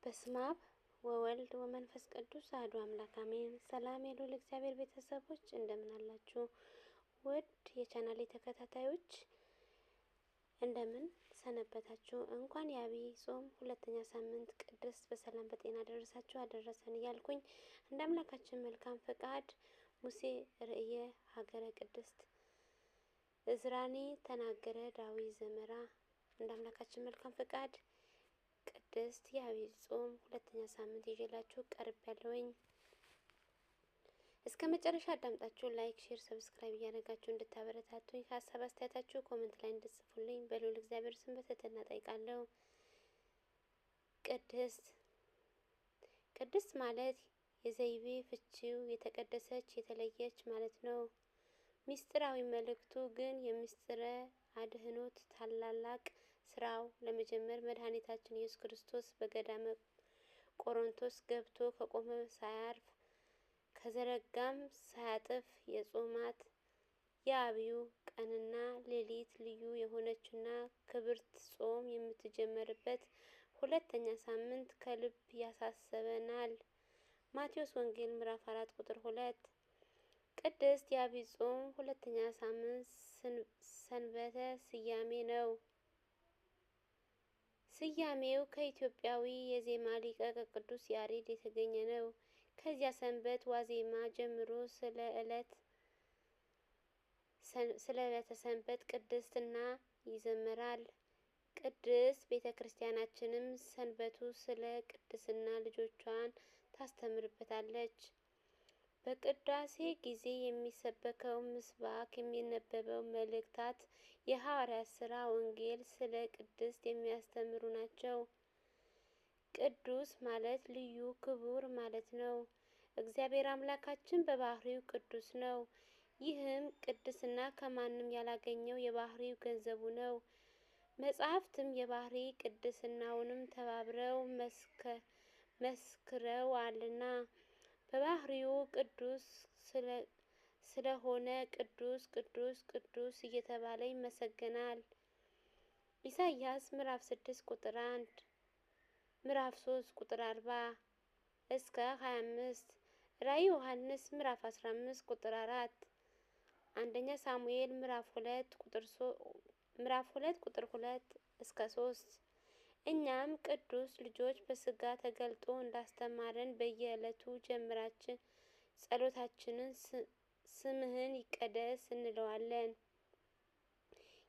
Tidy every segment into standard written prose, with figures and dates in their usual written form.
በስመ አብ ወወልድ ወመንፈስ ቅዱስ አሐዱ አምላክ አሜን። ሰላም የልዑል እግዚአብሔር ቤተሰቦች እንደምን አላችሁ? ውድ የቻናሌ ተከታታዮች እንደምን ሰነበታችሁ? እንኳን የዐቢይ ጾም ሁለተኛ ሳምንት ቅድስት በሰላም በጤና ደረሳችሁ አደረሰን እያልኩኝ እንደ አምላካችን መልካም ፈቃድ ሙሴ ርእየ ሀገረ ቅድስት እዝራኒ ተናገረ ዳዊት ዘመራ እንደ አምላካችን መልካም ፈቃድ ቅድስት የዐቢይ ጾም ሁለተኛ ሳምንት ይዤላችሁ ቀርብ ያለውኝ። እስከ መጨረሻ አዳምጣችሁ ላይክ፣ ሼር፣ ሰብስክራይብ እያደረጋችሁ እንድታበረታቱኝ ሀሳብ አስተያየታችሁ ኮሜንት ላይ እንድትጽፉልኝ በልዑል እግዚአብሔር ስም በትህትና እጠይቃለሁ። ቅድስት ማለት የዘይቤ ፍቺው የተቀደሰች የተለየች ማለት ነው። ሚስጥራዊ መልእክቱ ግን የምስጢረ አድኅኖት ታላላቅ ስራው ለመጀመር መድኃኒታችን ኢየሱስ ክርስቶስ በገዳመ ቆሮንቶስ ገብቶ ከቆመ ሳያርፍ ከዘረጋም ሳያጥፍ የጾማት የዐቢዩ ቀንና ሌሊት ልዩ የሆነችና ክብርት ጾም የምትጀመርበት ሁለተኛ ሳምንት ከልብ ያሳስበናል። ማቴዎስ ወንጌል ምዕራፍ 4 ቁጥር 2። ቅድስት የዐቢይ ጾም ሁለተኛ ሳምንት ሰንበተ ስያሜ ነው። ስያሜው ከኢትዮጵያዊ የዜማ ሊቅ ከቅዱስ ያሬድ የተገኘ ነው። ከዚያ ሰንበት ዋዜማ ጀምሮ ስለ ዕለተ ሰንበት ቅድስና ይዘመራል። ቅድስት ቤተ ክርስቲያናችንም ሰንበቱ ስለ ቅድስና ልጆቿን ታስተምርበታለች። በቅዳሴ ጊዜ የሚሰበከው ምስባክ፣ የሚነበበው መልእክታት፣ የሐዋርያት ሥራ፣ ወንጌል ስለ ቅድስት የሚያስተምሩ ናቸው። ቅዱስ ማለት ልዩ ክቡር ማለት ነው። እግዚአብሔር አምላካችን በባህሪው ቅዱስ ነው። ይህም ቅድስና ከማንም ያላገኘው የባህሪው ገንዘቡ ነው። መጻሕፍትም የባህሪ ቅድስናውንም ተባብረው መስክረዋልና በባህሪው ቅዱስ ስለሆነ ቅዱስ ቅዱስ ቅዱስ እየተባለ ይመሰገናል። ኢሳይያስ ምዕራፍ 6 ቁጥር 1፣ ምዕራፍ 3 ቁጥር 40 እስከ 25፣ ራዕይ ዮሐንስ ምዕራፍ 15 ቁጥር 4፣ አንደኛ ሳሙኤል ምዕራፍ 2 ቁጥር 2 እስከ 3። እኛም ቅዱስ ልጆች በስጋ ተገልጦ እንዳስተማረን በየዕለቱ ጀምራችን ጸሎታችንን ስምህን ይቀደስ እንለዋለን።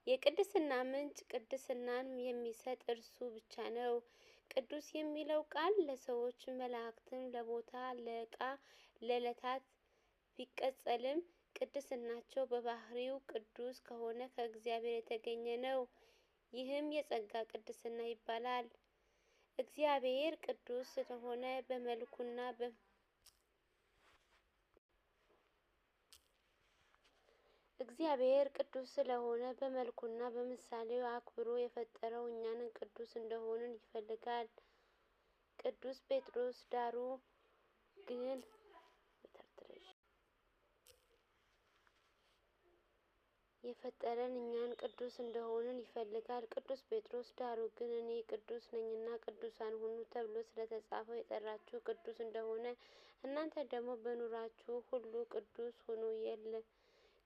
የቅድስና ምንጭ ቅድስናን የሚሰጥ እርሱ ብቻ ነው። ቅዱስ የሚለው ቃል ለሰዎች መላእክትም፣ ለቦታ፣ ለዕቃ፣ ለዕለታት ቢቀጸልም ቅድስናቸው በባህሪው ቅዱስ ከሆነ ከእግዚአብሔር የተገኘ ነው። ይህም የጸጋ ቅድስና ይባላል። እግዚአብሔር ቅዱስ ስለሆነ በመልኩና በምሳሌው አክብሮ የፈጠረው እኛንን ቅዱስ እንደሆንን ይፈልጋል። ቅዱስ ጴጥሮስ ዳሩ ግን የፈጠረን እኛን ቅዱስ እንደሆንን ይፈልጋል። ቅዱስ ጴጥሮስ ዳሩ ግን እኔ ቅዱስ ነኝና ቅዱሳን ሁኑ ተብሎ ስለተጻፈው የጠራችሁ ቅዱስ እንደሆነ እናንተ ደግሞ በኑሯችሁ ሁሉ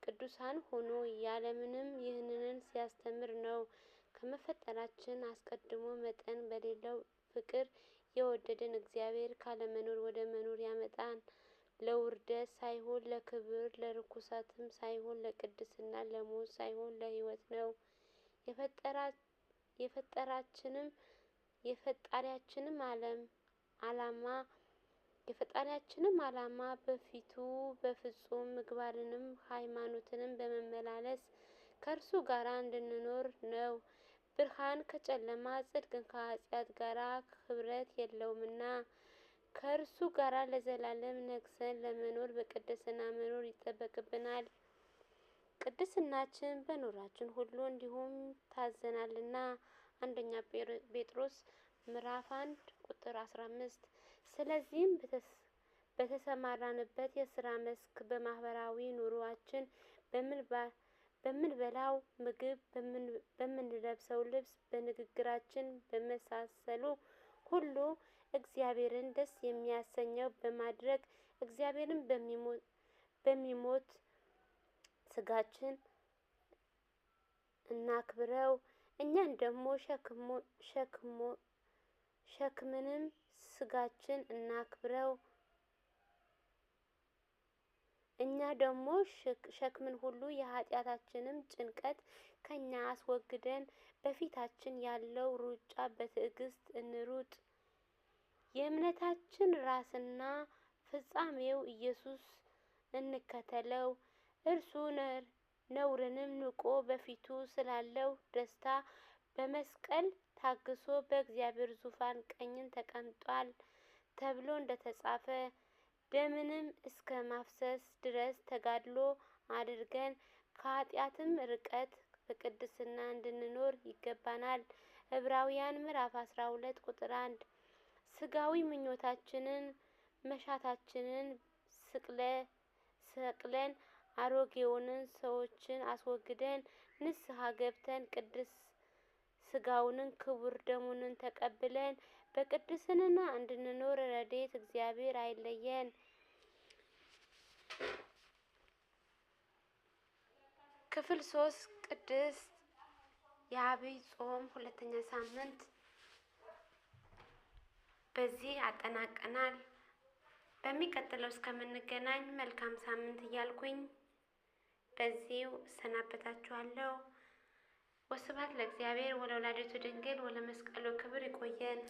ቅዱሳን ሁኑ ያለምንም ይህንን ሲያስተምር ነው። ከመፈጠራችን አስቀድሞ መጠን በሌለው ፍቅር የወደደን እግዚአብሔር ካለመኖር ወደ መኖር ያመጣን ለውርደት ሳይሆን ለክብር፣ ለርኩሰትም ሳይሆን ለቅድስና፣ ለሞት ሳይሆን ለሕይወት ነው። የፈጣሪያችንም ዓላማ በፊቱ በፍጹም ምግባርንም ሃይማኖትንም በመመላለስ ከእርሱ ጋር እንድንኖር ነው። ብርሃን ከጨለማ ጽድቅን ከኃጢአት ጋር ኅብረት የለውምና ከእርሱ ጋር ለዘላለም ነግሰን ለመኖር በቅድስና መኖር ይጠበቅብናል። ቅድስናችን በኑሯችን ሁሉ እንዲሁም ታዘናልና አንደኛ ጴጥሮስ ምዕራፍ 1 ቁጥር 15። ስለዚህም በተሰማራንበት የሥራ መስክ፣ በማህበራዊ ኑሯችን፣ በምንበላው ምግብ፣ በምንለብሰው ልብስ፣ በንግግራችን በመሳሰሉ ሁሉ እግዚአብሔርን ደስ የሚያሰኘው በማድረግ እግዚአብሔርን በሚሞት ስጋችን እናክብረው። እኛን ደግሞ ሸክምንም ስጋችን እናክብረው። እኛ ደግሞ ሸክምን ሁሉ የኃጢአታችንም ጭንቀት ከኛ አስወግደን በፊታችን ያለው ሩጫ በትዕግስት እንሩጥ። የእምነታችን ራስና ፍጻሜው ኢየሱስ እንከተለው። እርሱ ነውርንም ንቆ በፊቱ ስላለው ደስታ በመስቀል ታግሶ በእግዚአብሔር ዙፋን ቀኝ ተቀምጧል ተብሎ እንደተጻፈ ደምንም እስከ ማፍሰስ ድረስ ተጋድሎ አድርገን ከኃጢአትም ርቀት በቅድስና እንድንኖር ይገባናል። ዕብራውያን ምዕራፍ 12 ቁጥር 1 ስጋዊ ምኞታችንን መሻታችንን ሰቅለን አሮጌውን ሰዎችን አስወግደን ንስሐ ገብተን ቅዱስ ስጋውን ክቡር ደሙን ተቀብለን በቅድስና እንድንኖር ረድኤተ እግዚአብሔር አይለየን። ክፍል 3 ቅድስት የዐቢይ ጾም ሁለተኛ ሳምንት በዚህ አጠናቀናል። በሚቀጥለው እስከምንገናኝ መልካም ሳምንት እያልኩኝ በዚሁ እሰናበታችኋለሁ። ወስብሐት ለእግዚአብሔር ወለወላዲቱ ድንግል ወለመስቀሉ ክቡር። ይቆየን።